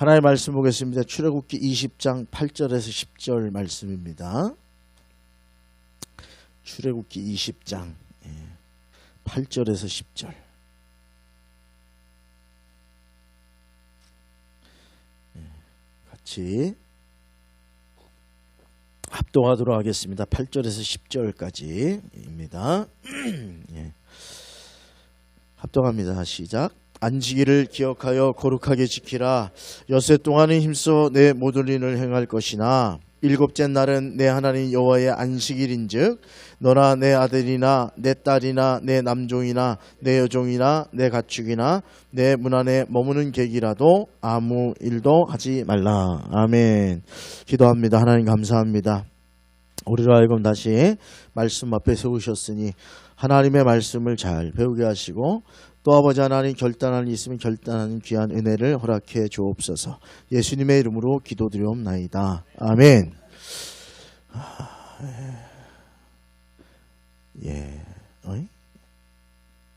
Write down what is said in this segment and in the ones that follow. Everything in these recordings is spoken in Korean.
하나님의 말씀 보겠습니다. 출애굽기 20장 8절에서 10절 말씀입니다. 출애굽기 20장 8절에서 10절. 같이 합독하도록 하겠습니다. 8절에서 10절까지입니다. 합독합니다. 시작. 안식일을 기억하여 거룩하게 지키라. 엿새 동안은 힘써 내 모든 일을 행할 것이나 일곱째 날은 내 하나님 여호와의 안식일인즉 너나 내 아들이나 내 딸이나 내 남종이나 내 여종이나 내 가축이나 내 문 안에 머무는 객이라도 아무 일도 하지 말라. 아멘. 기도합니다. 하나님 감사합니다. 우리로 하여금 다시 말씀 앞에 세우셨으니 하나님의 말씀을 잘 배우게 하시고 또 아버지 하나님 결단할 일 있으면 결단하는 귀한 은혜를 허락해 주옵소서. 예수님의 이름으로 기도드리옵나이다. 아멘.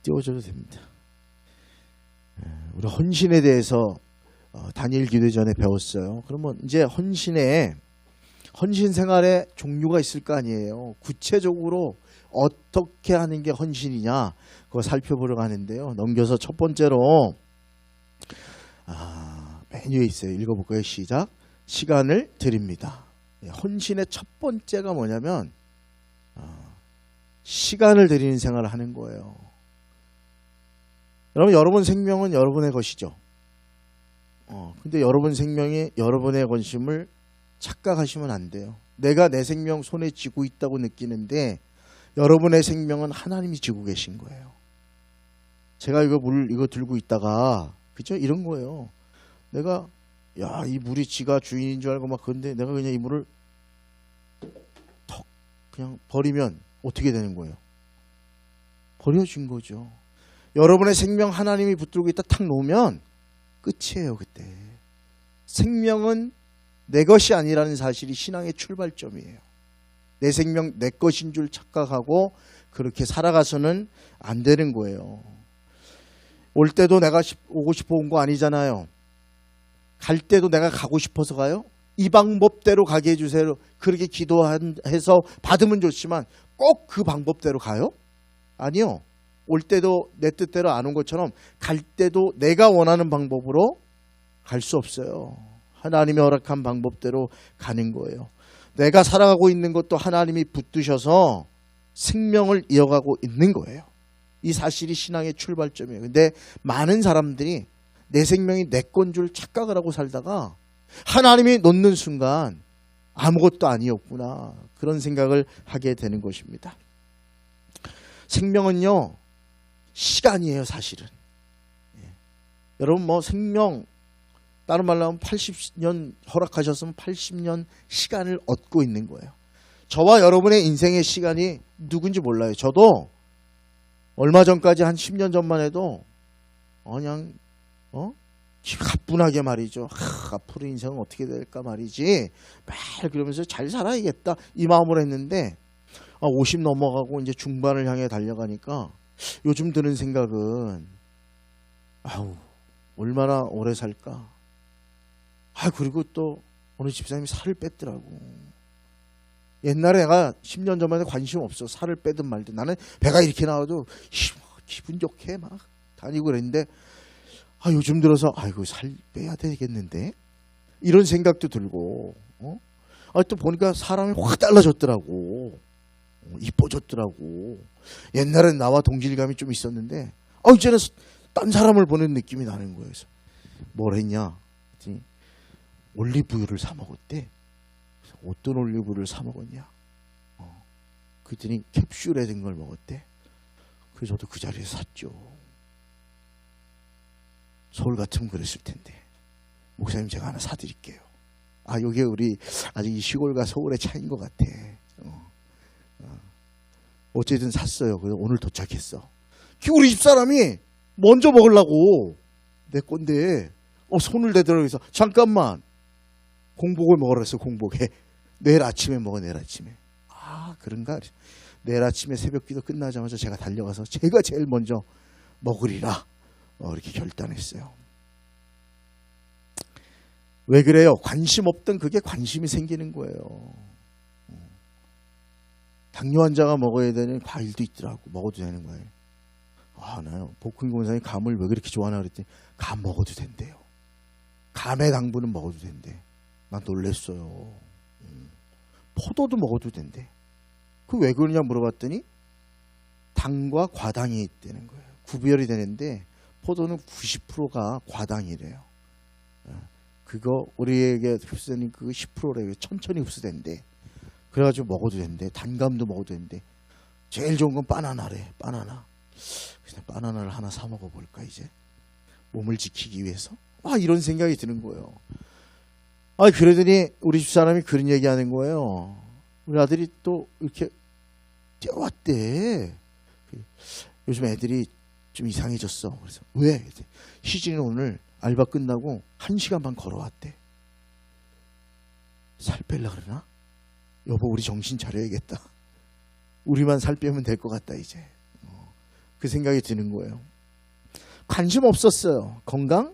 띄워줘도 됩니다. 우리 헌신에 대해서 단일 기도 전에 배웠어요. 그러면 이제 헌신 생활에 종류가 있을 거 아니에요. 구체적으로 어떻게 하는 게 헌신이냐 그거 살펴보려고 하는데요. 넘겨서 첫 번째로 맨 위에 있어요. 읽어볼까요? 시작. 시간을 드립니다. 헌신의 첫 번째가 뭐냐면 시간을 드리는 생활을 하는 거예요. 여러분 생명은 여러분의 것이죠. 근데 여러분 생명이 여러분의 관심을 착각하시면 안 돼요. 내가 내 생명 손에 쥐고 있다고 느끼는데 여러분의 생명은 하나님이 쥐고 계신 거예요. 제가 이거 들고 있다가 그죠? 이런 거예요. 내가 이 물이 지가 주인인 줄 알고 막 그런데 내가 그냥 이 물을 턱 그냥 버리면 어떻게 되는 거예요? 버려진 거죠. 여러분의 생명 하나님이 붙들고 있다 탁 놓으면 끝이에요. 그때 생명은 내 것이 아니라는 사실이 신앙의 출발점이에요. 내 생명 내 것인 줄 착각하고 그렇게 살아가서는 안 되는 거예요. 올 때도 내가 오고 싶어 온 거 아니잖아요. 갈 때도 내가 가고 싶어서 가요? 이 방법대로 가게 해주세요. 그렇게 기도해서 받으면 좋지만 꼭 그 방법대로 가요? 아니요. 올 때도 내 뜻대로 안 온 것처럼 갈 때도 내가 원하는 방법으로 갈 수 없어요. 하나님이 허락한 방법대로 가는 거예요. 내가 살아가고 있는 것도 하나님이 붙드셔서 생명을 이어가고 있는 거예요. 이 사실이 신앙의 출발점이에요. 근데 많은 사람들이 내 생명이 내 건 줄 착각을 하고 살다가 하나님이 놓는 순간 아무것도 아니었구나 그런 생각을 하게 되는 것입니다. 생명은요 시간이에요. 사실은 여러분 생명 다른 말로 하면 80년 허락하셨으면 80년 시간을 얻고 있는 거예요. 저와 여러분의 인생의 시간이 누군지 몰라요. 저도 얼마 전까지 한 10년 전만 해도 그냥 가뿐하게 말이죠. 앞으로 인생은 어떻게 될까 말이지. 매일 그러면서 잘 살아야겠다 이 마음으로 했는데 50 넘어가고 이제 중반을 향해 달려가니까 요즘 드는 생각은 얼마나 오래 살까. 그리고 또 어느 집사님이 살을 뺐더라고. 옛날에 내가 10년 전만 해도 관심 없어. 살을 빼든 말든. 나는 배가 이렇게 나와도 기분 좋게 막 다니고 그랬는데 요즘 들어서 살 빼야 되겠는데 이런 생각도 들고 또 보니까 사람이 확 달라졌더라고. 이뻐졌더라고. 옛날엔 나와 동질감이 좀 있었는데 이제는 딴 사람을 보는 느낌이 나는 거예요. 그래서 뭘 했냐 그랬더니 올리브유를 사 먹었대. 어떤 올리브유를 사 먹었냐? 그랬더니 캡슐에 든 걸 먹었대. 그래서 저도 그 자리에 샀죠. 서울 같으면 그랬을 텐데. 목사님 제가 하나 사드릴게요. 요게 우리 아직 이 시골과 서울의 차이인 것 같아. 어쨌든 샀어요. 그래서 오늘 도착했어. 우리 집사람이 먼저 먹으려고 내 건데 손을 대더라고. 해서 잠깐만 공복을 먹으라 했어. 공복에 내일 아침에 먹어. 내일 아침에. 그런가? 내일 아침에 새벽기도 끝나자마자 제가 달려가서 제가 제일 먼저 먹으리라 이렇게 결단했어요. 왜 그래요? 관심 없던 그게 관심이 생기는 거예요. 당뇨 환자가 먹어야 되는 과일도 있더라고. 먹어도 되는 거예요. 나 복근 공사님 감을 왜 그렇게 좋아하나 그랬더니 감 먹어도 된대요. 감의 당분은 먹어도 된대. 난 놀랬어요. 포도도 먹어도 된대. 그 왜 그러냐 물어봤더니 당과 과당이 있다는 거예요. 구별이 되는데 포도는 90%가 과당이래요. 그거 우리에게 흡수되는 그 10%래요. 천천히 흡수된대. 그래가지고 먹어도 된대. 단감도 먹어도 된대. 제일 좋은 건 바나나래. 바나나. 그냥 바나나를 하나 사 먹어볼까 이제. 몸을 지키기 위해서. 이런 생각이 드는 거예요. 그러더니 우리 집사람이 그런 얘기하는 거예요. 우리 아들이 또 이렇게 뛰어왔대. 요즘 애들이 좀 이상해졌어. 그래서 왜? 희진이는 오늘 알바 끝나고 1시간 반 걸어왔대. 살 뺄라 그러나? 여보 우리 정신 차려야겠다. 우리만 살 빼면 될 것 같다 이제. 그 생각이 드는 거예요. 관심 없었어요. 건강?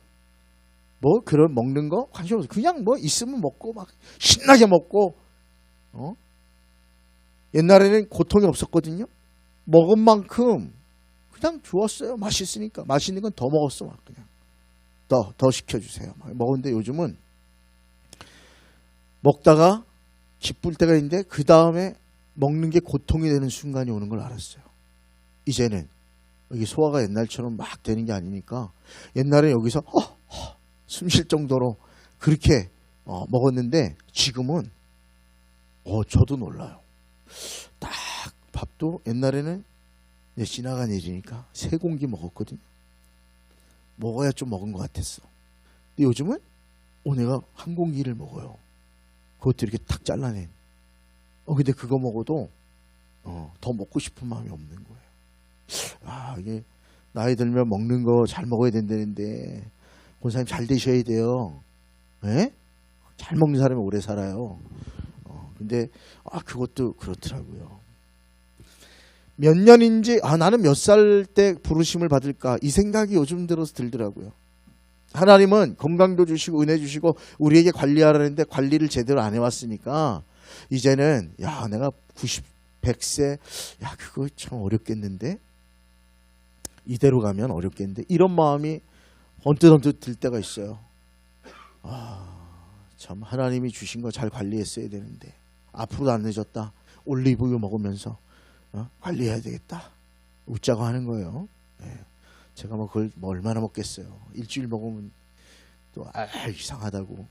뭐 그런 먹는 거 관심 없어. 그냥 뭐 있으면 먹고 막 신나게 먹고. 옛날에는 고통이 없었거든요. 먹은 만큼 그냥 좋았어요. 맛있으니까. 맛있는 건 더 먹었어. 막 그냥 더 시켜주세요. 막 먹었는데 요즘은 먹다가 기쁠 때가 있는데 그 다음에 먹는 게 고통이 되는 순간이 오는 걸 알았어요. 이제는 여기 소화가 옛날처럼 막 되는 게 아니니까 옛날에 여기서 숨 쉴 정도로 그렇게 먹었는데 지금은 저도 놀라요. 딱 밥도 옛날에는 이제 지나간 일이니까 3공기 먹었거든요. 먹어야 좀 먹은 것 같았어. 근데 요즘은 내가 1공기를 먹어요. 그것도 이렇게 탁 잘라낸. 근데 그거 먹어도 더 먹고 싶은 마음이 없는 거예요. 이게 나이 들면 먹는 거 잘 먹어야 된다는데 권사님 잘 되셔야 돼요. 예? 잘 먹는 사람이 오래 살아요. 근데 그것도 그렇더라고요. 몇 년인지 나는 몇 살 때 부르심을 받을까 이 생각이 요즘 들어서 들더라고요. 하나님은 건강도 주시고 은혜 주시고 우리에게 관리하라는데 관리를 제대로 안 해왔으니까 이제는 내가 90, 100세 그거 참 어렵겠는데 이대로 가면 어렵겠는데 이런 마음이 언뜻 들 때가 있어요. 참 하나님이 주신 거 잘 관리했어야 되는데 앞으로도 안 늦었다. 올리브유 먹으면서 관리해야 되겠다. 웃자고 하는 거예요. 제가 그걸 얼마나 먹겠어요. 일주일 먹으면 또 이상하다고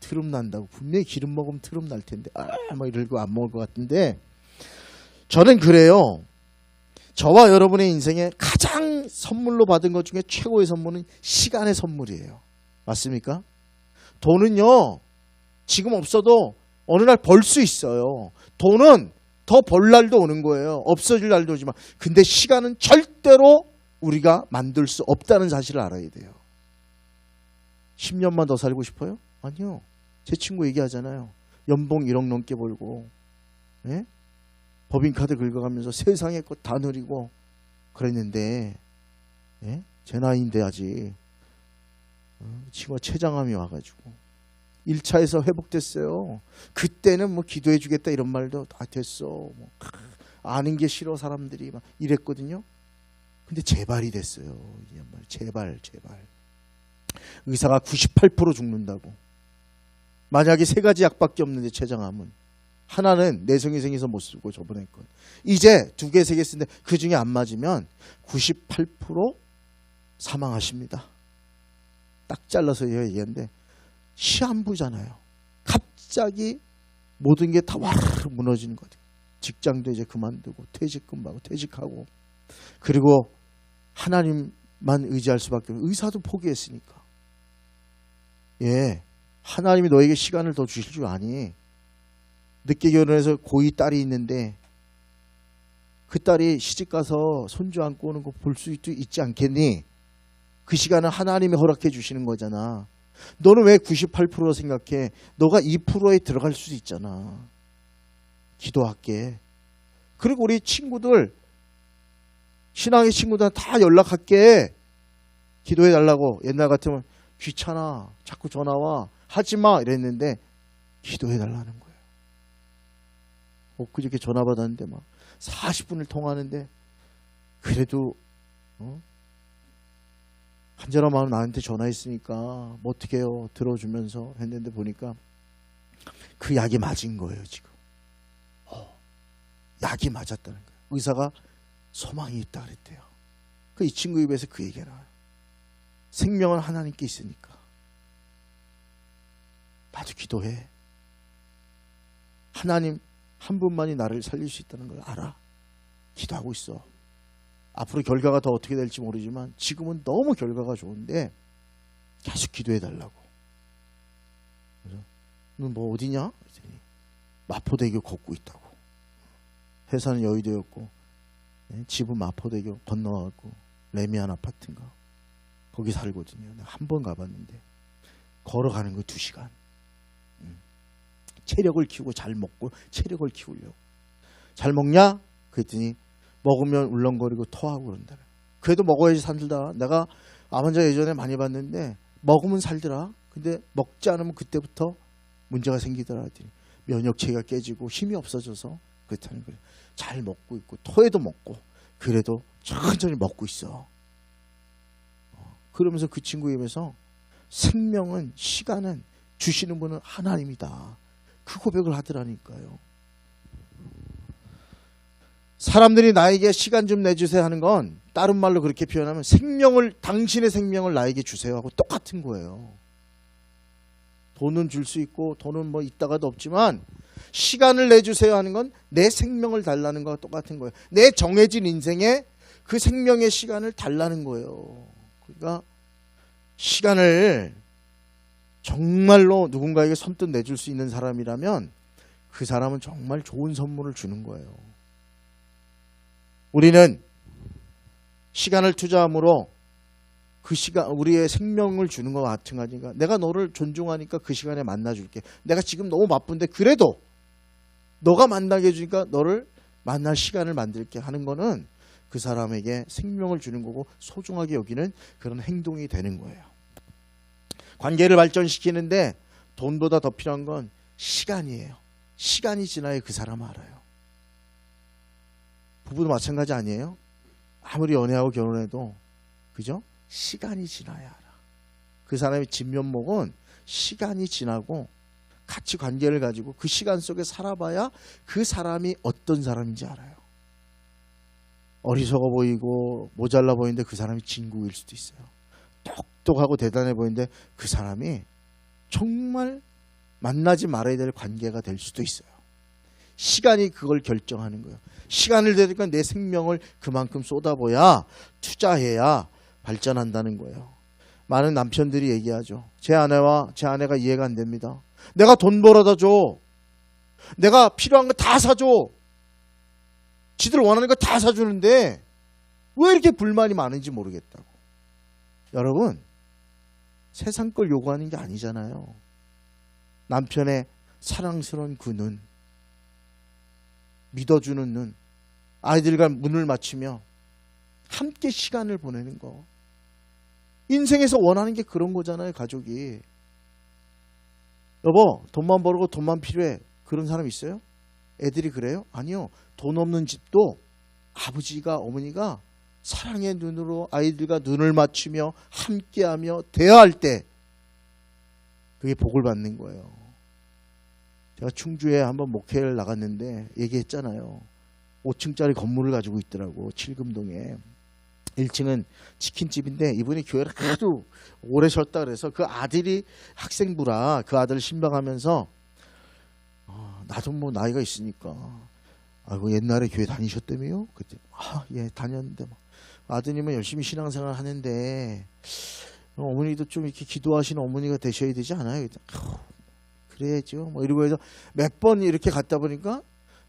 트름 난다고. 분명히 기름 먹으면 트름 날 텐데 이러고 안 먹을 것 같은데 저는 그래요. 저와 여러분의 인생에 가장 선물로 받은 것 중에 최고의 선물은 시간의 선물이에요. 맞습니까? 돈은요 지금 없어도 어느 날 벌 수 있어요. 돈은 더 벌 날도 오는 거예요. 없어질 날도 오지만 근데 시간은 절대로 우리가 만들 수 없다는 사실을 알아야 돼요. 10년만 더 살고 싶어요? 아니요. 제 친구 얘기하잖아요. 연봉 1억 넘게 벌고 법인카드 긁어가면서 세상의 것 다 누리고 그랬는데 제 나이인데 아직 친구가 췌장암이 와가지고 1차에서 회복됐어요. 그때는 기도해 주겠다 이런 말도 다 됐어. 아는 게 싫어 사람들이 막 이랬거든요. 근데 재발이 됐어요. 재발. 의사가 98% 죽는다고. 만약에 3가지 약밖에 없는데 췌장암은 하나는 내성이 생겨서 못 쓰고 저번에 건 이제 2개, 3개 쓰는데 그 중에 안 맞으면 98% 사망하십니다. 딱 잘라서 얘기하는데 시한부잖아요. 갑자기 모든 게 다 와르르 무너지는 거죠. 직장도 이제 그만두고 퇴직금 받고 퇴직하고 그리고 하나님만 의지할 수밖에 없는 의사도 포기했으니까. 하나님이 너에게 시간을 더 주실 줄 아니. 늦게 결혼해서 고2 딸이 있는데 그 딸이 시집가서 손주 안고 오는 거 볼 수 있지 않겠니? 그 시간은 하나님이 허락해 주시는 거잖아. 너는 왜 98% 생각해? 너가 2%에 들어갈 수도 있잖아. 기도할게. 그리고 우리 친구들 신앙의 친구들 다 연락할게. 기도해 달라고. 옛날 같으면 귀찮아. 자꾸 전화와. 하지마 이랬는데 기도해달라는 거예요. 엊그저께 전화 받았는데 막 40분을 통화하는데 그래도 간절한 마음 나한테 전화했으니까 뭐 어떻게 해요 들어주면서 했는데 보니까 그 약이 맞은 거예요 지금. 약이 맞았다는 거예요. 의사가 소망이 있다 그랬대요. 이 친구 입에서 그 얘기가 나와요. 생명은 하나님께 있으니까 나도 기도해. 하나님 한 분만이 나를 살릴 수 있다는 걸 알아. 기도하고 있어. 앞으로 결과가 더 어떻게 될지 모르지만 지금은 너무 결과가 좋은데 계속 기도해 달라고. 그래서 너 뭐 어디냐? 그랬더니 마포대교 걷고 있다고. 회사는 여의도였고 집은 마포대교 건너가고 레미안 아파트인가 거기 살거든요. 내가 한 번 가봤는데 걸어가는 거 2시간. 체력을 키우고 잘 먹고 체력을 키우려고. 잘 먹냐? 그랬더니 먹으면 울렁거리고 토하고 그런다. 그래도 먹어야지 살더라. 내가 암 환자 예전에 많이 봤는데 먹으면 살더라. 근데 먹지 않으면 그때부터 문제가 생기더라. 했더니 면역체계가 깨지고 힘이 없어져서 그렇다는 거예요. 잘 먹고 있고 토해도 먹고 그래도 천천히 먹고 있어. 그러면서 그 친구 입에서 생명은 시간은 주시는 분은 하나님이다. 그 고백을 하더라니까요. 사람들이 나에게 시간 좀 내주세요 하는 건 다른 말로 그렇게 표현하면 당신의 생명을 나에게 주세요 하고 똑같은 거예요. 돈은 줄 수 있고 돈은 뭐 있다가도 없지만 시간을 내주세요 하는 건 내 생명을 달라는 거와 똑같은 거예요. 내 정해진 인생에 그 생명의 시간을 달라는 거예요. 그러니까 시간을 정말로 누군가에게 선뜻 내줄 수 있는 사람이라면 그 사람은 정말 좋은 선물을 주는 거예요. 우리는 시간을 투자함으로 그 시간 우리의 생명을 주는 것과 마찬가지니까 내가 너를 존중하니까 그 시간에 만나줄게. 내가 지금 너무 바쁜데 그래도 너가 만나게 해주니까 너를 만날 시간을 만들게 하는 거는 그 사람에게 생명을 주는 거고 소중하게 여기는 그런 행동이 되는 거예요. 관계를 발전시키는데 돈보다 더 필요한 건 시간이에요. 시간이 지나야 그 사람 알아요. 부부도 마찬가지 아니에요? 아무리 연애하고 결혼해도 그죠? 시간이 지나야 알아. 그 사람의 진면목은 시간이 지나고 같이 관계를 가지고 그 시간 속에 살아봐야 그 사람이 어떤 사람인지 알아요. 어리석어 보이고 모자라 보이는데 그 사람이 진국일 수도 있어요. 똑똑하고 대단해 보이는데 그 사람이 정말 만나지 말아야 될 관계가 될 수도 있어요. 시간이 그걸 결정하는 거예요. 시간을 대니까 내 생명을 그만큼 쏟아부어야 투자해야 발전한다는 거예요. 많은 남편들이 얘기하죠. 제 아내가 이해가 안 됩니다. 내가 돈 벌어다 줘. 내가 필요한 거 다 사줘. 지들 원하는 거 다 사주는데 왜 이렇게 불만이 많은지 모르겠다고. 여러분, 세상 걸 요구하는 게 아니잖아요. 남편의 사랑스러운 그 눈, 믿어주는 눈, 아이들과 문을 맞추며 함께 시간을 보내는 거. 인생에서 원하는 게 그런 거잖아요, 가족이. 여보, 돈만 벌고 돈만 필요해. 그런 사람 있어요? 애들이 그래요? 아니요. 돈 없는 집도 아버지가 어머니가 사랑의 눈으로 아이들과 눈을 맞추며 함께하며 대화할 때 그게 복을 받는 거예요. 제가 충주에 한번 목회를 나갔는데 얘기했잖아요. 5층짜리 건물을 가지고 있더라고. 칠금동에. 1층은 치킨집인데 이분이 교회를 하도 오래 쉬었다 그래서 그 아들이 학생부라 그 아들을 신방하면서 나도 뭐 나이가 있으니까 아이고 옛날에 교회 다니셨다며요? 그때 예 다녔는데 뭐. 아드님은 열심히 신앙생활 하는데 어머니도 좀 이렇게 기도하시는 어머니가 되셔야 되지 않아요? 그래야죠. 뭐 이러고 해서 몇 번 이렇게 갔다 보니까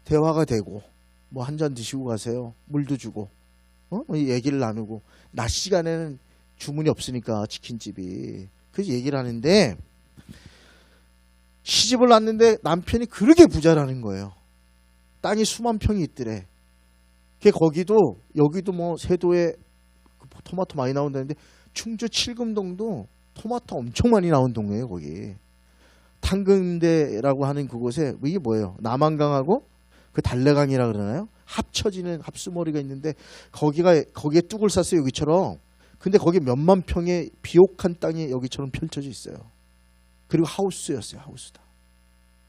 대화가 되고 뭐 한 잔 드시고 가세요. 물도 주고 얘기를 나누고 낮 시간에는 주문이 없으니까 치킨집이 그래서 얘기를 하는데 시집을 왔는데 남편이 그렇게 부자라는 거예요. 땅이 수만 평이 있더래. 거기도 여기도 뭐 세도에 토마토 많이 나온다는데 충주 칠금동도 토마토 엄청 많이 나온 동네예요. 거기 탕금대라고 하는 그곳에 이게 뭐예요? 남한강하고 그 달래강이라 그러나요? 합쳐지는 합수머리가 있는데 거기에 뚝을 쌌어요, 여기처럼. 근데 거기 몇만 평의 비옥한 땅이 여기처럼 펼쳐져 있어요. 그리고 하우스였어요, 하우스다.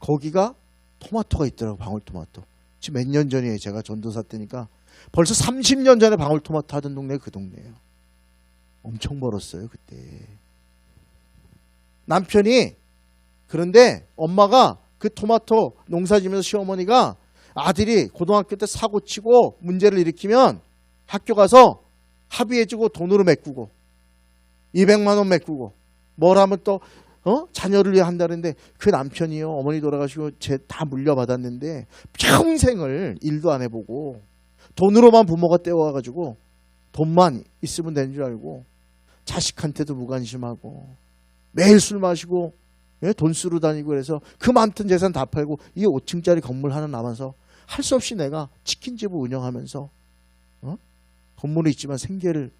거기가 토마토가 있더라고, 방울토마토. 지금 몇 년 전이에요, 제가 전도사 때니까. 벌써 30년 전에 방울토마토 하던 동네가 그 동네예요. 엄청 벌었어요, 그때. 남편이, 그런데 엄마가 그 토마토 농사 지면서 시어머니가 아들이 고등학교 때 사고 치고 문제를 일으키면 학교 가서 합의해주고 돈으로 메꾸고 200만 원 메꾸고 뭘 하면 또 자녀를 위해 한다는데, 그 남편이요, 어머니 돌아가시고 다 물려받았는데 평생을 일도 안 해보고 돈으로만 부모가 떼어와가지고 돈만 있으면 되는 줄 알고 자식한테도 무관심하고 매일 술 마시고 돈 쓰러 다니고, 그래서 그 많던 재산 다 팔고 이 5층짜리 건물 하나 남아서 할 수 없이 내가 치킨집을 운영하면서 건물이 있지만 생계를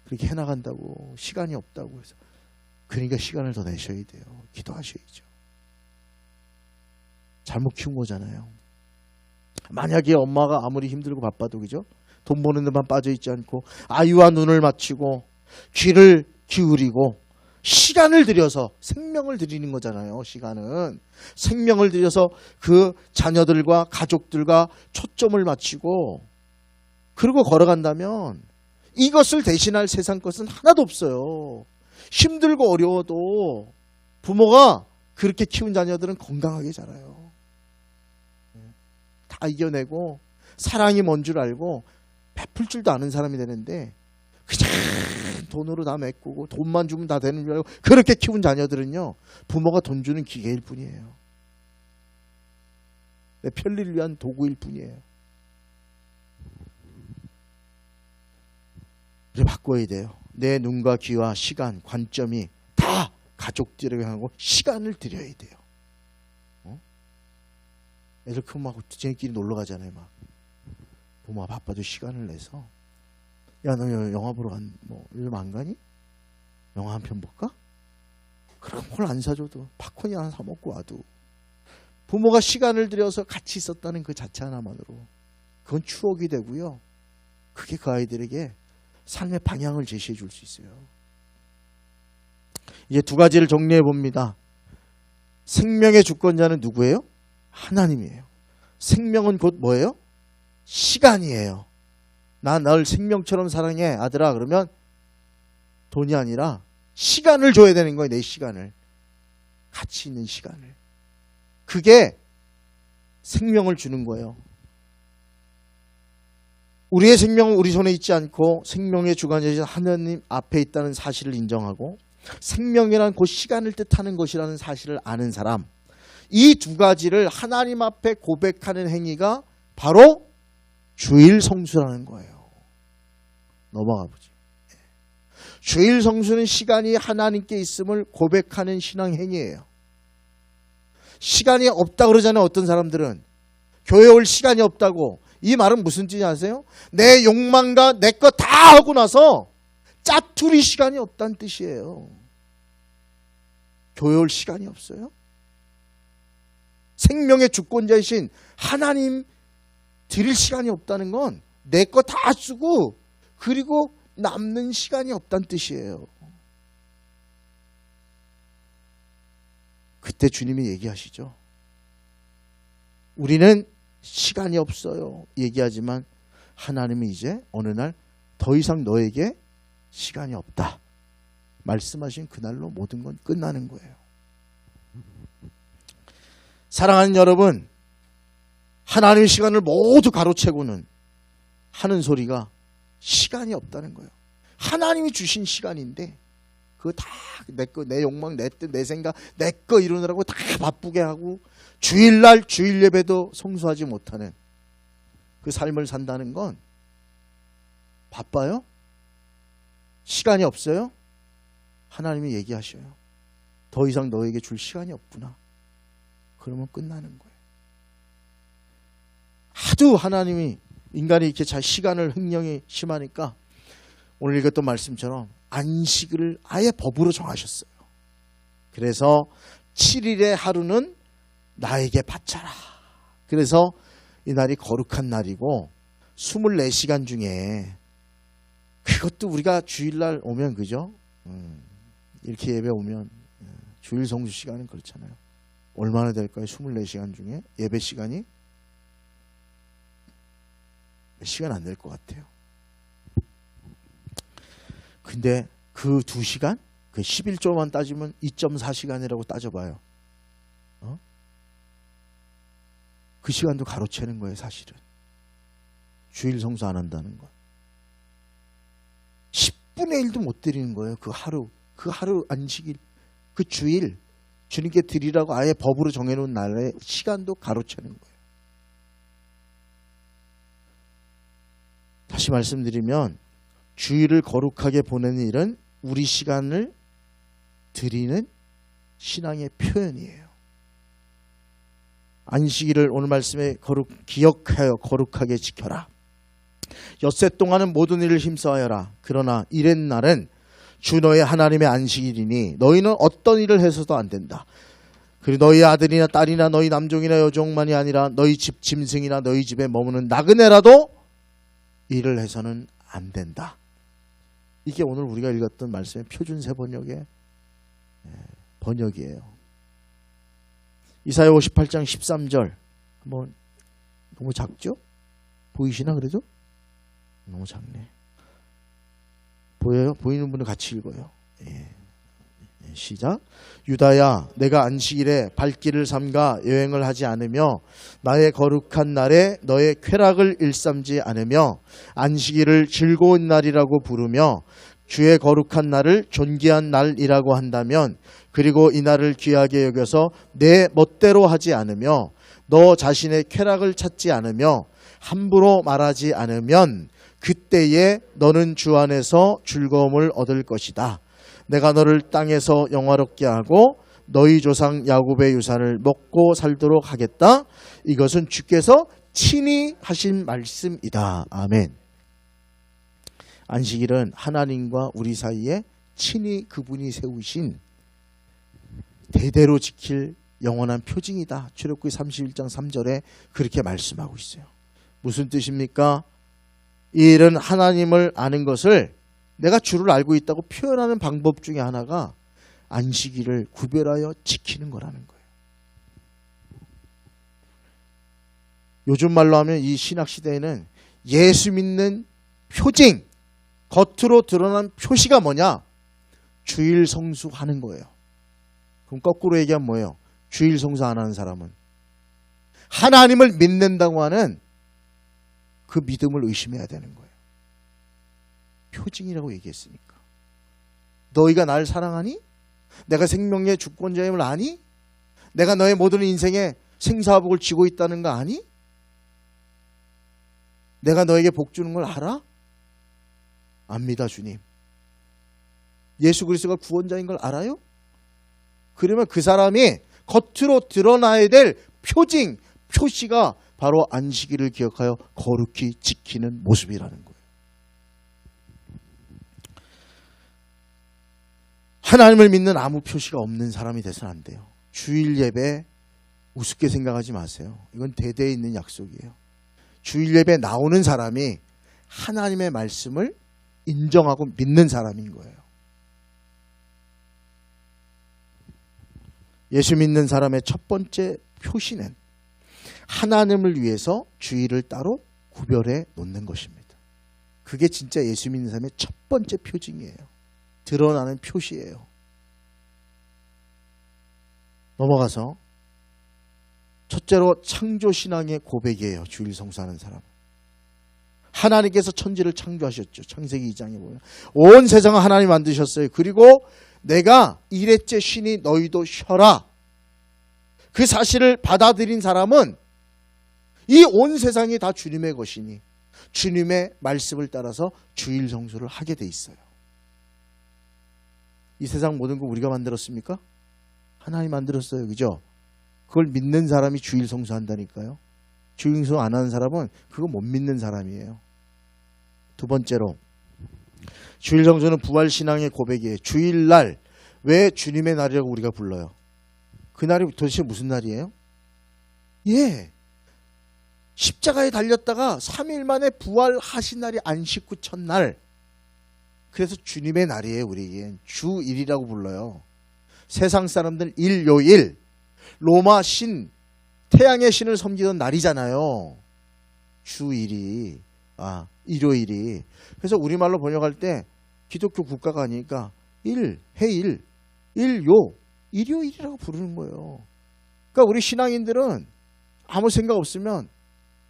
그렇게 해나간다고, 시간이 없다고 해서. 그러니까 시간을 더 내셔야 돼요. 기도하셔야죠. 잘못 키운 거잖아요. 만약에 엄마가 아무리 힘들고 바빠도, 그죠? 돈 버는 데만 빠져있지 않고 아이와 눈을 맞추고 귀를 기울이고 시간을 들여서, 생명을 들이는 거잖아요. 시간은 생명을 들여서 그 자녀들과 가족들과 초점을 맞추고 그러고 걸어간다면 이것을 대신할 세상 것은 하나도 없어요. 힘들고 어려워도 부모가 그렇게 키운 자녀들은 건강하게 자라요. 다 이겨내고 사랑이 뭔 줄 알고 베풀 줄도 아는 사람이 되는데, 그냥 돈으로 다 메꾸고 돈만 주면 다 되는 줄 알고 그렇게 키운 자녀들은요, 부모가 돈 주는 기계일 뿐이에요. 내 편리를 위한 도구일 뿐이에요. 우리 바꿔야 돼요. 내 눈과 귀와 시간, 관점이 다 가족들에게 하고 시간을 드려야 돼요. 애들 크면 막 쟤네끼리 놀러 가잖아요. 막 부모가 바빠도 시간을 내서, 야, 너 영화 보러 요즘 안 가니? 영화 한 편 볼까? 그럼 뭘 안 사줘도 팝콘이 하나 사 먹고 와도 부모가 시간을 들여서 같이 있었다는 그 자체 하나만으로 그건 추억이 되고요. 그게 그 아이들에게 삶의 방향을 제시해 줄 수 있어요. 이제 두 가지를 정리해 봅니다. 생명의 주권자는 누구예요? 하나님이에요. 생명은 곧 뭐예요? 시간이에요. 나 널 생명처럼 사랑해, 아들아. 그러면 돈이 아니라 시간을 줘야 되는 거예요. 내 시간을. 가치 있는 시간을. 그게 생명을 주는 거예요. 우리의 생명은 우리 손에 있지 않고 생명의 주관자이신 하나님 앞에 있다는 사실을 인정하고, 생명이란 곧 시간을 뜻하는 것이라는 사실을 아는 사람, 이 두 가지를 하나님 앞에 고백하는 행위가 바로 주일 성수라는 거예요. 넘어가 보죠. 주일 성수는 시간이 하나님께 있음을 고백하는 신앙 행위예요. 시간이 없다 그러잖아요. 어떤 사람들은 교회 올 시간이 없다고. 이 말은 무슨 뜻인지 아세요? 내 욕망과 내 거 다 하고 나서 짜투리 시간이 없다는 뜻이에요. 교회 올 시간이 없어요? 생명의 주권자이신 하나님 드릴 시간이 없다는 건 내 거 다 쓰고 그리고 남는 시간이 없다는 뜻이에요. 그때 주님이 얘기하시죠. 우리는 시간이 없어요 얘기하지만 하나님이 이제 어느 날 더 이상 너에게 시간이 없다 말씀하신 그날로 모든 건 끝나는 거예요. 사랑하는 여러분, 하나님의 시간을 모두 가로채고는 하는 소리가 시간이 없다는 거예요. 하나님이 주신 시간인데 그거 다 내 거, 내 욕망, 내 뜻, 내 생각, 내 거 이루느라고 다 바쁘게 하고 주일날 주일 예배도 성수하지 못하는 그 삶을 산다는 건 바빠요? 시간이 없어요? 하나님이 얘기하셔요. 더 이상 너에게 줄 시간이 없구나. 그러면 끝나는 거예요. 하도 하나님이 인간이 이렇게 잘 시간을 흥령이 심하니까 오늘 읽었던 말씀처럼 안식을 아예 법으로 정하셨어요. 그래서 7일의 하루는 나에게 바쳐라. 그래서 이 날이 거룩한 날이고 24시간 중에 그것도 우리가 주일날 오면 그죠? 이렇게 예배 오면 주일 성수 시간은 그렇잖아요. 얼마나 될까요? 24시간 중에 예배 시간이 몇 시간 안 될 것 같아요. 근데 그 2시간? 그 11조만 따지면 2.4시간이라고 따져봐요. 그 시간도 가로채는 거예요, 사실은. 주일 성수 안 한다는 건. 10분의 1도 못 드리는 거예요, 그 하루 안식일, 그 주일, 주님께 드리라고 아예 법으로 정해놓은 날의 시간도 가로채는 거예요. 다시 말씀드리면, 주일을 거룩하게 보내는 일은 우리 시간을 드리는 신앙의 표현이에요. 안식일을 오늘 말씀에 기억하여 거룩하게 지켜라. 엿새 동안은 모든 일을 힘써하여라. 그러나 이렛날은 주 너의 하나님의 안식일이니 너희는 어떤 일을 해서도 안 된다. 그리고 너희 아들이나 딸이나 너희 남종이나 여종만이 아니라 너희 집 짐승이나 너희 집에 머무는 나그네라도 일을 해서는 안 된다. 이게 오늘 우리가 읽었던 말씀의 표준세 번역의 번역이에요. 이사야 58장 13절. 한번 너무 작죠? 보이시나 그래도? 너무 작네. 보여요? 보이는 분은 같이 읽어요. 시작. 유다야, 내가 안식일에 발길을 삼가 여행을 하지 않으며 나의 거룩한 날에 너의 쾌락을 일삼지 않으며 안식일을 즐거운 날이라고 부르며 주의 거룩한 날을 존귀한 날이라고 한다면, 그리고 이 날을 귀하게 여겨서 내 멋대로 하지 않으며 너 자신의 쾌락을 찾지 않으며 함부로 말하지 않으면 그때에 너는 주 안에서 즐거움을 얻을 것이다. 내가 너를 땅에서 영화롭게 하고 너희 조상 야곱의 유산을 먹고 살도록 하겠다. 이것은 주께서 친히 하신 말씀이다. 아멘. 안식일은 하나님과 우리 사이에 친히 그분이 세우신 대대로 지킬 영원한 표징이다. 출애굽기 31장 3절에 그렇게 말씀하고 있어요. 무슨 뜻입니까? 이 일은 하나님을 아는 것을 내가 주를 알고 있다고 표현하는 방법 중에 하나가 안식일을 구별하여 지키는 거라는 거예요. 요즘 말로 하면 이 신학시대에는 예수 믿는 표징, 겉으로 드러난 표시가 뭐냐? 주일 성수하는 거예요. 그럼 거꾸로 얘기하면 뭐예요? 주일 성수 안 하는 사람은 하나님을 믿는다고 하는 그 믿음을 의심해야 되는 거예요. 표징이라고 얘기했으니까. 너희가 날 사랑하니? 내가 생명의 주권자임을 아니? 내가 너의 모든 인생에 생사복을 쥐고 있다는 거 아니? 내가 너에게 복 주는 걸 알아? 압니다, 주님. 예수 그리스도가 구원자인 걸 알아요? 그러면 그 사람이 겉으로 드러나야 될 표징, 표시가 바로 안식일을 기억하여 거룩히 지키는 모습이라는 거예요. 하나님을 믿는 아무 표시가 없는 사람이 돼서는 안 돼요. 주일 예배 우습게 생각하지 마세요. 이건 대대에 있는 약속이에요. 주일 예배 나오는 사람이 하나님의 말씀을 인정하고 믿는 사람인 거예요. 예수 믿는 사람의 첫 번째 표시는 하나님을 위해서 주일을 따로 구별해 놓는 것입니다. 그게 진짜 예수 믿는 사람의 첫 번째 표징이에요. 드러나는 표시예요. 넘어가서 첫째로 창조신앙의 고백이에요. 주일 성수하는 사람. 하나님께서 천지를 창조하셨죠. 창세기 2장에 보면 온 세상을 하나님 만드셨어요. 그리고 내가 일했째 쉬니 너희도 쉬어라. 그 사실을 받아들인 사람은 이 온 세상이 다 주님의 것이니 주님의 말씀을 따라서 주일 성수를 하게 돼 있어요. 이 세상 모든 거 우리가 만들었습니까? 하나님 만들었어요. 그죠? 그걸 믿는 사람이 주일 성수한다니까요. 주일 성수 안 하는 사람은 그거 못 믿는 사람이에요. 두 번째로 주일 성수는 부활신앙의 고백이에요. 주일날 왜 주님의 날이라고 우리가 불러요? 그날이 도대체 무슨 날이에요? 예. 십자가에 달렸다가 3일 만에 부활하신 날이 안식 후 첫날. 그래서 주님의 날이에요. 우리에겐 주일이라고 불러요. 세상 사람들 일요일, 로마 신, 태양의 신을 섬기던 날이잖아요. 주일이, 일요일이. 그래서 우리말로 번역할 때 기독교 국가가 아니니까 해일, 일요, 일요일이라고 부르는 거예요. 그러니까 우리 신앙인들은 아무 생각 없으면,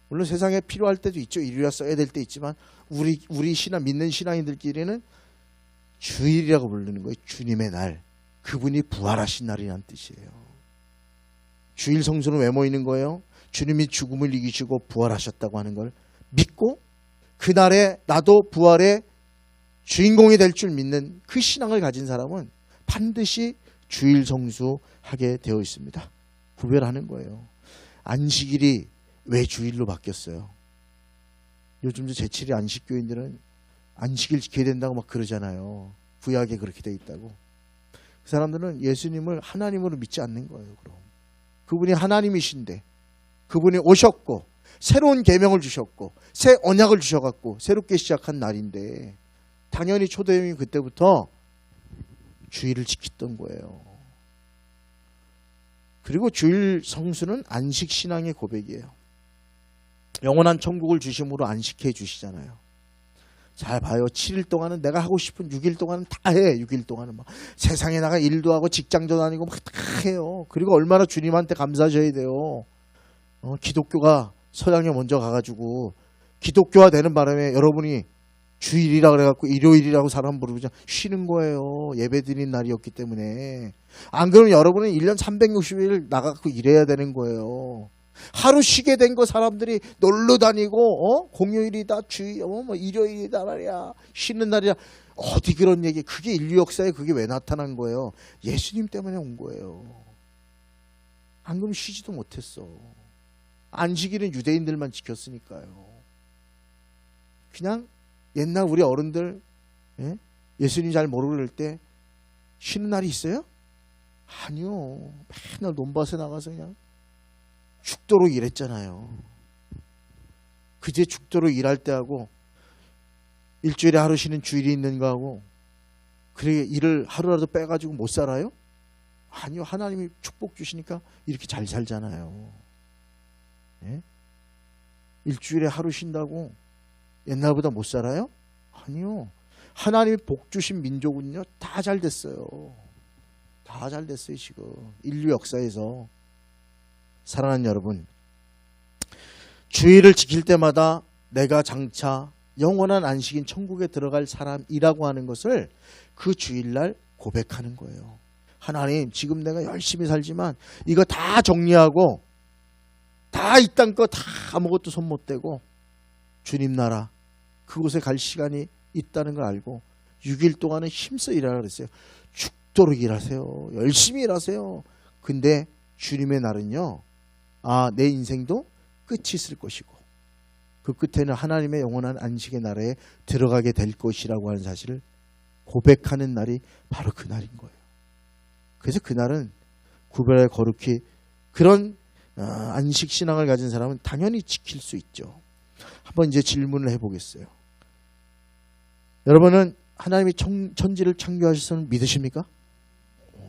물론 세상에 필요할 때도 있죠. 일요일 써야 될 때 있지만 우리 믿는 신앙인들끼리는 주일이라고 부르는 거예요. 주님의 날. 그분이 부활하신 날이라는 뜻이에요. 주일 성수는 왜 모이는 거예요? 주님이 죽음을 이기시고 부활하셨다고 하는 걸 믿고 그날에 나도 부활의 주인공이 될 줄 믿는 그 신앙을 가진 사람은 반드시 주일 성수하게 되어 있습니다. 구별하는 거예요. 안식일이 왜 주일로 바뀌었어요? 요즘도 제7일 안식교인들은 안식일 지켜야 된다고 막 그러잖아요. 구약에 그렇게 돼 있다고. 그 사람들은 예수님을 하나님으로 믿지 않는 거예요. 그럼 그분이 하나님이신데 그분이 오셨고 새로운 계명을 주셨고 새 언약을 주셔갖고 새롭게 시작한 날인데 당연히 초대형이 그때부터 주일을 지켰던 거예요. 그리고 주일 성수는 안식 신앙의 고백이에요. 영원한 천국을 주심으로 안식해 주시잖아요. 잘 봐요. 7일 동안은 내가 하고 싶은 6일 동안은 다 해. 6일 동안은 막 세상에 나가 일도 하고 직장도 다니고 막 다 해요. 그리고 얼마나 주님한테 감사하셔야 돼요. 기독교가 서양에 먼저 가가지고 기독교화 되는 바람에 여러분이 주일이라 그래갖고 일요일이라고 사람 부르고 쉬는 거예요. 예배 드린 날이었기 때문에. 안 그러면 여러분은 1년 360일 나가고 일해야 되는 거예요. 하루 쉬게 된 거 사람들이 놀러 다니고 공휴일이다 주일 뭐 일요일이다 말이야 쉬는 날이야 어디 그런 얘기. 그게 인류 역사에 그게 왜 나타난 거예요? 예수님 때문에 온 거예요. 안 그러면 쉬지도 못했어. 안식일은 유대인들만 지켰으니까요. 그냥 옛날 우리 어른들 예수님 잘 모르고 그럴 때 쉬는 날이 있어요? 아니요. 맨날 논밭에 나가서 그냥 죽도록 일했잖아요. 그제 죽도록 일할 때 하고 일주일에 하루 쉬는 주일이 있는 거하고 그래 일을 하루라도 빼가지고 못 살아요? 아니요. 하나님이 축복 주시니까 이렇게 잘 살잖아요. 예? 일주일에 하루 쉰다고 옛날보다 못 살아요? 아니요. 하나님이 복 주신 민족은요 다 잘 됐어요. 다 잘 됐어요. 지금 인류 역사에서. 사랑하는 여러분, 주일을 지킬 때마다 내가 장차 영원한 안식인 천국에 들어갈 사람이라고 하는 것을 그 주일날 고백하는 거예요. 하나님, 지금 내가 열심히 살지만 이거 다 정리하고 다 이 땅 거 다 아무것도 손 못 대고 주님 나라 그곳에 갈 시간이 있다는 걸 알고 6일 동안은 힘써 일하라 그랬어요. 죽도록 일하세요. 열심히 일하세요. 근데 주님의 날은요, 내 인생도 끝이 있을 것이고 그 끝에는 하나님의 영원한 안식의 나라에 들어가게 될 것이라고 하는 사실을 고백하는 날이 바로 그 날인 거예요. 그래서 그날은 구별하여 거룩히 그런 안식 신앙을 가진 사람은 당연히 지킬 수 있죠. 한번 이제 질문을 해보겠어요. 여러분은 하나님이 천지를 창조하셨음을 믿으십니까?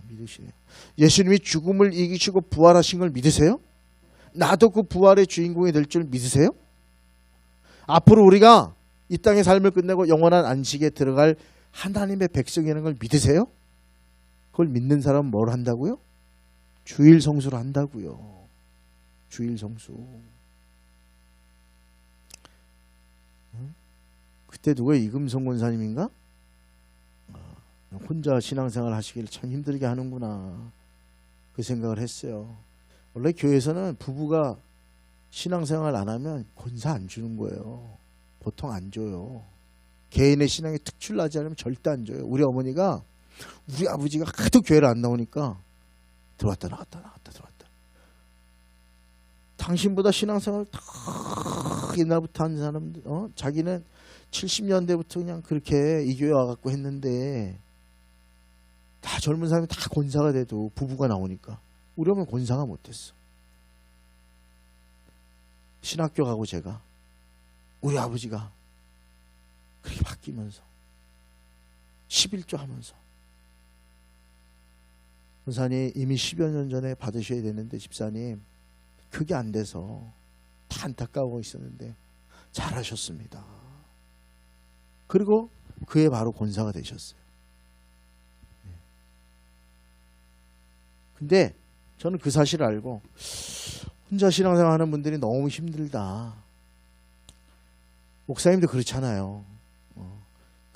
믿으시네요. 예수님이 죽음을 이기시고 부활하신 걸 믿으세요? 나도 그 부활의 주인공이 될 줄 믿으세요? 앞으로 우리가 이 땅의 삶을 끝내고 영원한 안식에 들어갈 하나님의 백성이라는 걸 믿으세요? 그걸 믿는 사람은 뭘 한다고요? 주일 성수를 한다고요. 주일 성수. 그때 누가 이금성 권사님인가? 혼자 신앙생활 하시길 참 힘들게 하는구나 그 생각을 했어요. 원래 교회에서는 부부가 신앙생활 안 하면 권사 안 주는 거예요. 보통 안 줘요. 개인의 신앙에 특출나지 않으면 절대 안 줘요. 우리 어머니가 우리 아버지가 하도 교회를 안 나오니까 들어왔다 나갔다 들어왔다. 당신보다 신앙생활을 다 옛날부터 한 사람들 자기는 70년대부터 그냥 그렇게 이 교회 와갖고 했는데 다 젊은 사람이 다 권사가 돼도 부부가 나오니까 우리 어머니 권사가 못했어. 신학교 가고 제가 우리 아버지가 그렇게 바뀌면서 11조 하면서 권사님 이미 10여 년 전에 받으셔야 되는데 집사님 그게 안 돼서 다 안타까워 있었는데 잘하셨습니다. 그리고 그해 바로 권사가 되셨어요. 근데 저는 그 사실을 알고 혼자 신앙생활 하는 분들이 너무 힘들다. 목사님도 그렇잖아요.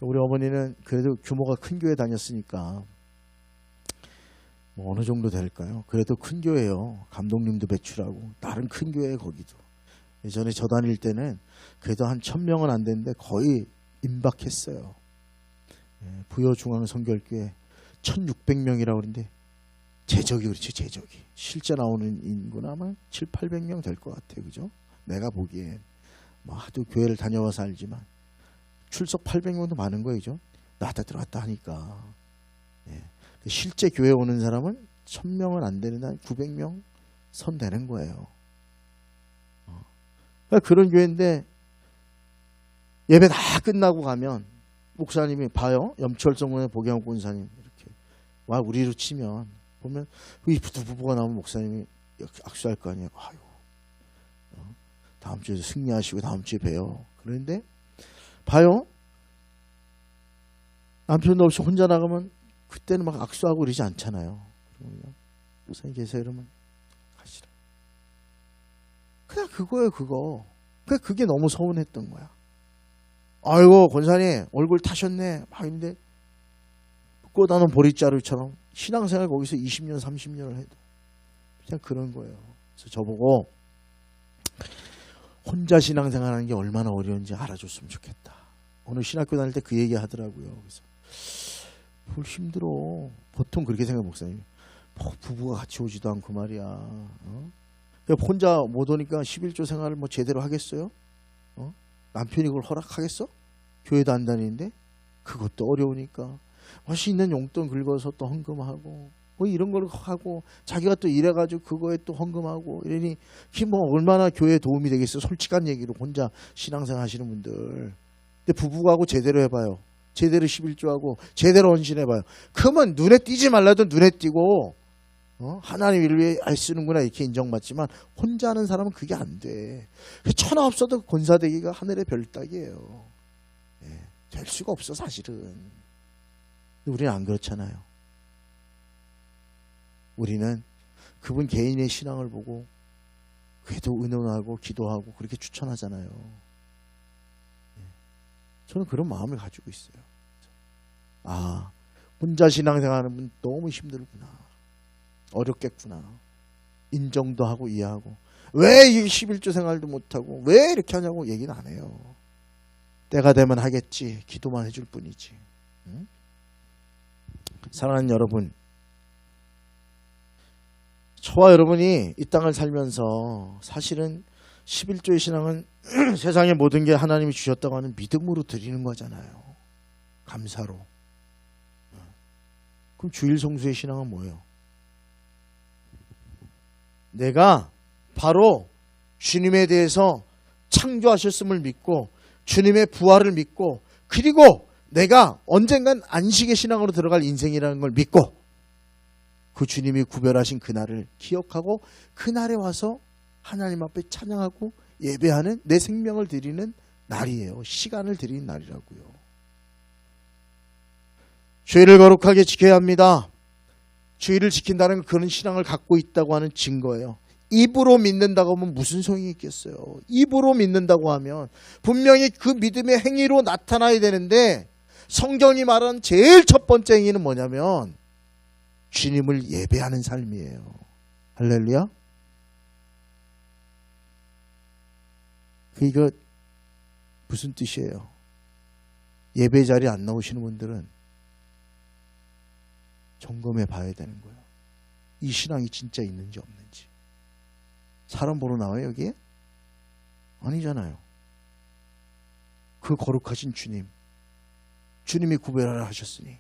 우리 어머니는 그래도 규모가 큰 교회 다녔으니까 뭐 어느 정도 될까요? 그래도 큰 교회요. 감독님도 배출하고 나름 큰 교회에 거기도. 예전에 저 다닐 때는 그래도 한 1000명은 안 됐는데 거의 임박했어요. 부여중앙성결교회 1600명이라고 그러는데 제적이 그렇지 제적이. 실제 나오는 인구는 아마 700~800명 될 것 같아요. 그죠? 내가 보기엔 뭐 하도 교회를 다녀와서 알지만 출석 800명도 많은 거예요. 그죠? 나왔다 들어왔다 하니까. 실제 교회 오는 사람은 1000명은 안 되는데 한 900명 선 되는 거예요. 그런 교회인데 예배 다 끝나고 가면 목사님이 봐요. 염철성군의 보경원 권사님 이렇게 와 우리로 치면 보면 이 부부가 나오면 목사님이 악수할 거 아니에요. 아이고 다음 주에 승리하시고 다음 주에 봬요. 그런데 봐요. 남편도 없이 혼자 나가면 그때는 막 악수하고 그러지 않잖아요. 그러면 목사님 계세요 이러면 가시라. 그냥 그거예요 그거. 그게 너무 서운했던 거야. 아이고 권사님 얼굴 타셨네 막 했는데 꽂아놓은 보릿자루처럼 신앙생활 거기서 20년 30년을 해도 그냥 그런 거예요. 그래서 저보고 혼자 신앙생활하는 게 얼마나 어려운지 알아줬으면 좋겠다. 오늘 신학교 다닐 때 그 얘기 하더라고요. 그래서 뭘 힘들어. 보통 그렇게 생각해 목사님. 부부가 같이 오지도 않고 말이야. 혼자 못 오니까 11조 생활을 뭐 제대로 하겠어요? 남편이 그걸 허락하겠어? 교회도 안 다니는데 그것도 어려우니까 맛있는 용돈 긁어서 또 헌금하고 뭐 이런 걸 하고 자기가 또 일해가지고 그거에 또 헌금하고 이러니 그게 뭐 얼마나 교회에 도움이 되겠어. 솔직한 얘기로 혼자 신앙생활 하시는 분들. 근데 부부하고 제대로 해봐요. 제대로 11조하고 제대로 헌신해봐요. 그러면 눈에 띄지 말라도 눈에 띄고 하나님 일을 위해 쓰는구나 이렇게 인정받지만 혼자 하는 사람은 그게 안 돼. 천하 없어도 권사되기가 하늘의 별따기예요. 될 수가 없어 사실은. 근데 우리는 안 그렇잖아요. 우리는 그분 개인의 신앙을 보고 그래도 의논하고 기도하고 그렇게 추천하잖아요. 저는 그런 마음을 가지고 있어요. 아, 혼자 신앙생활하는 분 너무 힘들구나. 어렵겠구나. 인정도 하고 이해하고 왜 이 11조 생활도 못하고 왜 이렇게 하냐고 얘기는 안 해요. 때가 되면 하겠지. 기도만 해줄 뿐이지. 응? 사랑하는 여러분, 저와 여러분이 이 땅을 살면서 사실은 11조의 신앙은 세상의 모든 게 하나님이 주셨다고 하는 믿음으로 드리는 거잖아요. 감사로. 그럼 주일 성수의 신앙은 뭐예요? 내가 바로 주님에 대해서 창조하셨음을 믿고 주님의 부활을 믿고 그리고 내가 언젠간 안식의 신앙으로 들어갈 인생이라는 걸 믿고 그 주님이 구별하신 그날을 기억하고 그날에 와서 하나님 앞에 찬양하고 예배하는 내 생명을 드리는 날이에요. 시간을 드리는 날이라고요. 죄를 거룩하게 지켜야 합니다. 주의를 지킨다는 그런 신앙을 갖고 있다고 하는 증거예요. 입으로 믿는다고 하면 무슨 소용이 있겠어요. 입으로 믿는다고 하면 분명히 그 믿음의 행위로 나타나야 되는데 성경이 말하는 제일 첫 번째 행위는 뭐냐면 주님을 예배하는 삶이에요. 할렐루야. 이거 무슨 뜻이에요? 예배 자리에 안 나오시는 분들은 점검해 봐야 되는 거예요. 이 신앙이 진짜 있는지 없는지. 사람 보러 나와요 여기에? 아니잖아요. 그 거룩하신 주님, 주님이 구별하라 하셨으니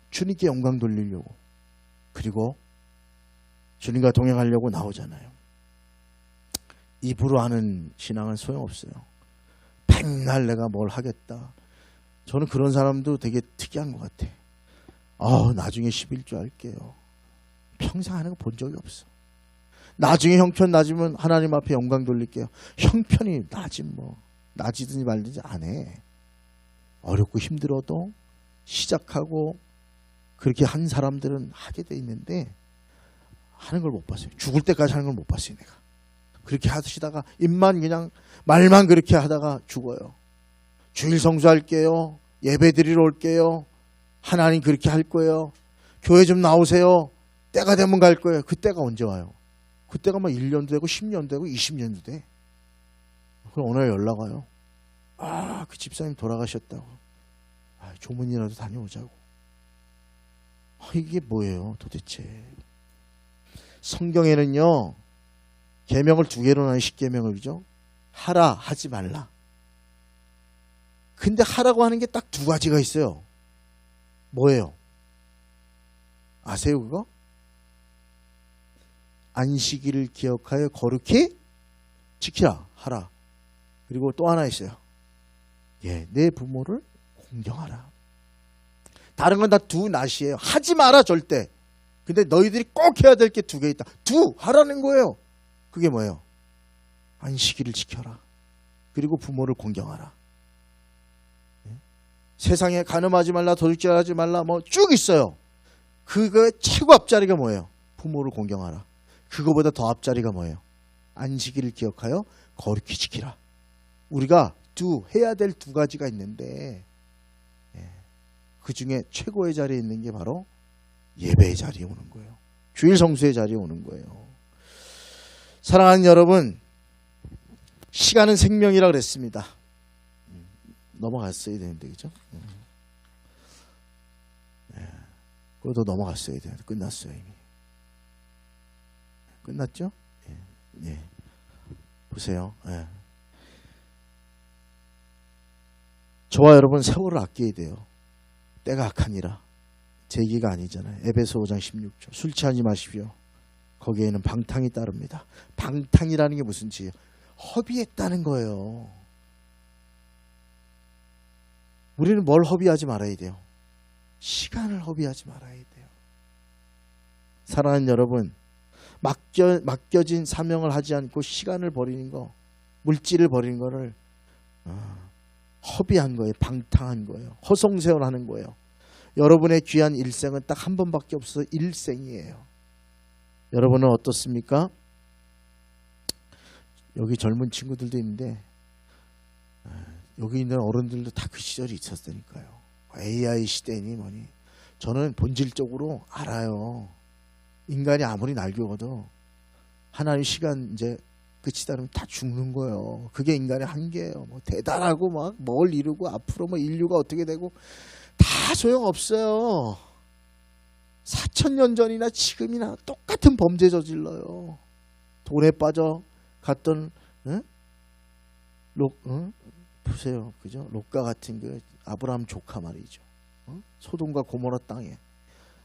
주님께 영광 돌리려고, 그리고 주님과 동행하려고 나오잖아요. 입으로 하는 신앙은 소용없어요. 백날 내가 뭘 하겠다. 저는 그런 사람도 되게 특이한 것 같아. 나중에 11조 할게요. 평생 하는 거 본 적이 없어. 나중에 형편 낮으면 하나님 앞에 영광 돌릴게요. 형편이 낮으면 뭐 낮이든지 말든지 안 해. 어렵고 힘들어도 시작하고 그렇게 한 사람들은 하게 돼 있는데 하는 걸 못 봤어요. 죽을 때까지 하는 걸 못 봤어요. 내가. 그렇게 하시다가 입만 그냥 말만 그렇게 하다가 죽어요. 주일 성수할게요. 예배 드리러 올게요. 하나님 그렇게 할 거예요. 교회 좀 나오세요. 때가 되면 갈 거예요. 그때가 언제 와요? 그때가 막 1년도 되고 10년도 되고 20년도 돼. 그럼 오늘 연락 와요. 그 집사님 돌아가셨다고. 조문이라도 다녀오자고. 이게 뭐예요 도대체. 성경에는요. 계명을 2개로 나눈 10계명을 그죠? 하라 하지 말라. 근데 하라고 하는 게 딱 2가지가 있어요. 뭐예요? 아세요 그거? 안식일을 기억하여 거룩히 지키라 하라. 그리고 또 하나 있어요. 내 부모를 공경하라. 다른 건 다 두 낫이에요. 하지 마라 절대. 근데 너희들이 꼭 해야 될 게 2개 있다. 하라는 거예요. 그게 뭐예요? 안식일을 지켜라. 그리고 부모를 공경하라. 세상에 간음하지 말라, 도둑질하지 말라, 뭐 쭉 있어요. 그거의 최고 앞자리가 뭐예요? 부모를 공경하라. 그거보다 더 앞자리가 뭐예요? 안식일을 기억하여 거룩히 지키라. 우리가 해야 될 2가지가 있는데 그 중에 최고의 자리에 있는 게 바로 예배의 자리에 오는 거예요. 주일 성수의 자리에 오는 거예요. 사랑하는 여러분, 시간은 생명이라 그랬습니다. 넘어갔어야 되는데 그죠? 그것도 넘어갔어야 되는데 끝났어요 이미. 끝났죠? 보세요. 저와 여러분 세월을 아껴야 돼요. 때가 악하니라. 제 얘기가 아니잖아요. 에베소 5장 16절. 술 취하지 마십시오. 거기에는 방탕이 따릅니다. 방탕이라는 게 무슨 짓이에요? 허비했다는 거예요. 우리는 뭘 허비하지 말아야 돼요? 시간을 허비하지 말아야 돼요. 사랑하는 여러분, 맡겨진 사명을 하지 않고 시간을 버리는 거, 물질을 버리는 거를 허비한 거예요. 방탕한 거예요. 허송세월하는 거예요. 여러분의 귀한 일생은 딱 한 번밖에 없어서 일생이에요. 여러분은 어떻습니까? 여기 젊은 친구들도 있는데 여기 있는 어른들도 다 그 시절이 있었으니까요. AI 시대니 뭐니. 저는 본질적으로 알아요. 인간이 아무리 날교어도 하나님 시간 이제 끝이다 그러면 다 죽는 거예요. 그게 인간의 한계예요. 뭐 대단하고 막 뭘 이루고 앞으로 뭐 인류가 어떻게 되고 다 소용없어요. 4,000년 전이나 지금이나 똑같은 범죄 저질러요. 돈에 빠져 갔던 보세요, 그죠? 롯가 같은 그 아브라함 조카 말이죠. 소돔과 고모라 땅에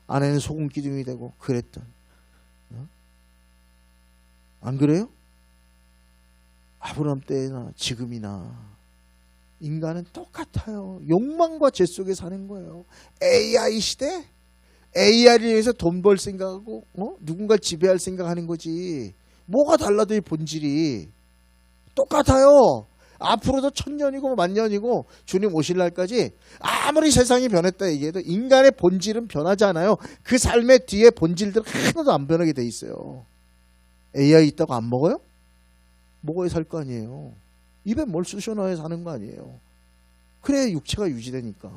아내는 소금 기둥이 되고 그랬던. 안 그래요? 아브라함 때나 지금이나 인간은 똑같아요. 욕망과 죄 속에 사는 거예요. AI 시대? AI를 위해서 돈 벌 생각하고 누군가를 지배할 생각하는 거지. 뭐가 달라도 이 본질이 똑같아요. 앞으로도 1000년이고 만년이고 주님 오실 날까지 아무리 세상이 변했다 얘기해도 인간의 본질은 변하지 않아요. 그 삶의 뒤에 본질들은 하나도 안 변하게 돼 있어요. AI 있다고 안 먹어요? 먹어야 살 거 아니에요. 입에 뭘 쑤셔 넣어야 사는 거 아니에요. 그래 육체가 유지되니까.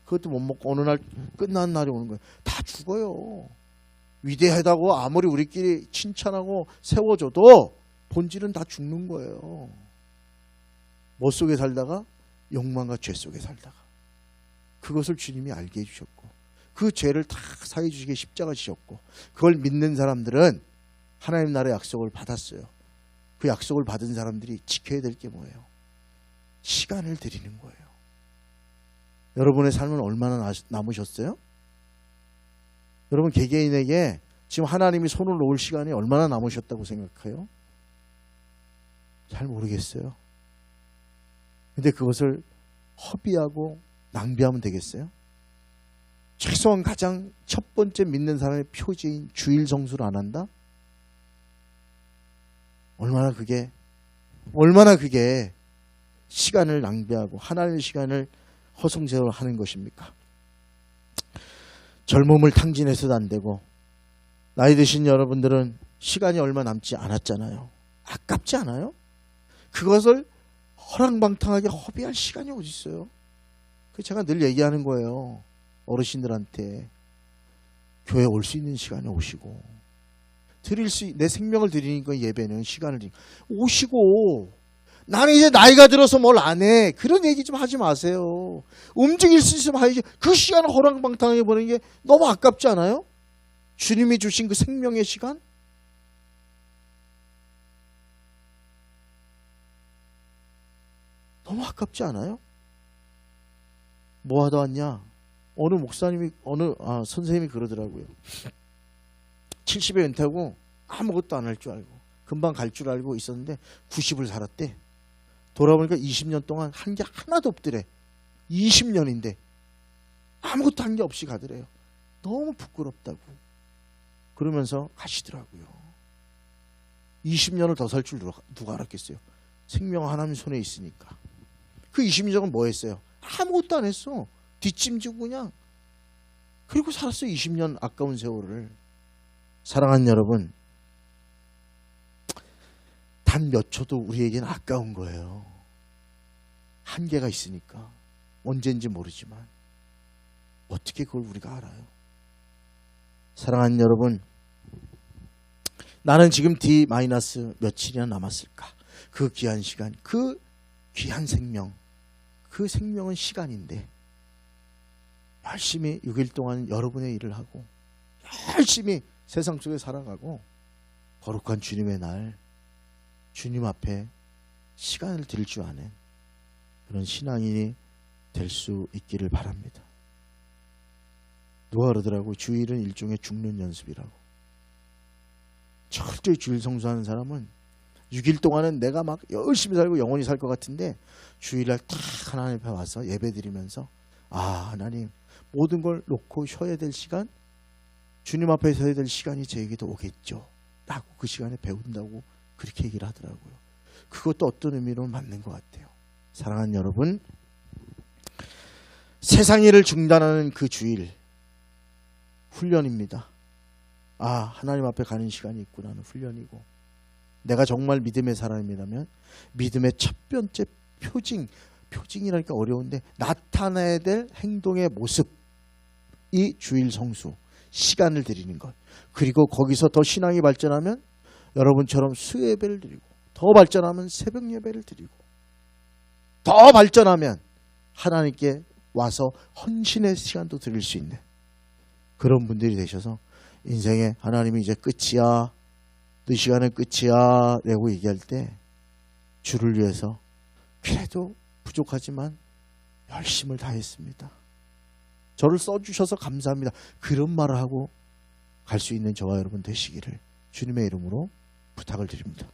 그것도 못 먹고 어느 날 끝나는 날이 오는 거예요. 다 죽어요. 위대하다고 아무리 우리끼리 칭찬하고 세워줘도 본질은 다 죽는 거예요. 뭐 속에 살다가? 욕망과 죄 속에 살다가. 그것을 주님이 알게 해주셨고 그 죄를 다 사해 주시게 십자가 지셨고 그걸 믿는 사람들은 하나님 나라의 약속을 받았어요. 그 약속을 받은 사람들이 지켜야 될 게 뭐예요? 시간을 드리는 거예요. 여러분의 삶은 얼마나 남으셨어요? 여러분 개개인에게 지금 하나님이 손을 놓을 시간이 얼마나 남으셨다고 생각해요? 잘 모르겠어요. 근데 그것을 허비하고 낭비하면 되겠어요? 최소한 가장 첫 번째 믿는 사람의 표지인 주일 성수를 안 한다? 얼마나 그게 시간을 낭비하고 하나님의 시간을 허송세월 하는 것입니까? 젊음을 탕진해서도 안 되고, 나이 드신 여러분들은 시간이 얼마 남지 않았잖아요. 아깝지 않아요? 그것을 허랑방탕하게 허비할 시간이 어디 있어요? 그 제가 늘 얘기하는 거예요. 어르신들한테 교회 올 수 있는 시간에 오시고, 내 생명을 드리니까 예배는 시간을 오시고, 나는 이제 나이가 들어서 뭘 안 해, 그런 얘기 좀 하지 마세요. 움직일 수 있으면 하야지. 그 시간을 허랑방탕하게 보내는 게 너무 아깝지 않아요? 주님이 주신 그 생명의 시간? 너무 아깝지 않아요? 뭐 하다 왔냐? 어느 목사님이, 선생님이 그러더라고요. 70에 은퇴하고 아무것도 안 할 줄 알고, 금방 갈 줄 알고 있었는데 90을 살았대. 돌아보니까 20년 동안 한 게 하나도 없더래. 20년인데 아무것도 한 게 없이 가더래요. 너무 부끄럽다고 그러면서 가시더라고요. 20년을 더 살 줄 누가 알았겠어요? 생명 하나님 손에 있으니까. 그 20년은 뭐 했어요? 아무것도 안 했어. 뒷짐지고 그냥. 그리고 살았어요. 20년 아까운 세월을. 사랑하는 여러분, 단 몇 초도 우리에게는 아까운 거예요. 한계가 있으니까. 언제인지 모르지만 어떻게 그걸 우리가 알아요? 사랑하는 여러분, 나는 지금 D- 며칠이나 남았을까? 그 귀한 시간, 그 귀한 생명, 그 생명은 시간인데 열심히 6일 동안 여러분의 일을 하고 열심히 세상 속에 살아가고 거룩한 주님의 날, 주님 앞에 시간을 드릴 줄 아는 그런 신앙인이 될 수 있기를 바랍니다. 누가 그러더라고, 주일은 일종의 죽는 연습이라고. 철저히 주일 성수하는 사람은 6일 동안은 내가 막 열심히 살고 영원히 살 것 같은데, 주일날 딱 하나님 앞에 와서 예배 드리면서, 하나님, 모든 걸 놓고 쉬어야 될 시간, 주님 앞에 서야 될 시간이 저에게도 오겠죠 라고 그 시간에 배운다고 그렇게 얘기를 하더라고요. 그것도 어떤 의미로 맞는 것 같아요. 사랑하는 여러분, 세상 일을 중단하는 그 주일, 훈련입니다. 하나님 앞에 가는 시간이 있구나는 훈련이고, 내가 정말 믿음의 사람이라면 믿음의 첫 번째 표징이라니까 어려운데 나타나야 될 행동의 모습, 이 주일 성수, 시간을 드리는 것. 그리고 거기서 더 신앙이 발전하면 여러분처럼 수예배를 드리고, 더 발전하면 새벽 예배를 드리고, 더 발전하면 하나님께 와서 헌신의 시간도 드릴 수 있는 그런 분들이 되셔서, 인생에 하나님이 이제 끝이야, 너 시간은 끝이야 라고 얘기할 때 주를 위해서 그래도 부족하지만 열심을 다했습니다, 저를 써주셔서 감사합니다, 그런 말을 하고 갈 수 있는 저와 여러분 되시기를 주님의 이름으로 부탁을 드립니다.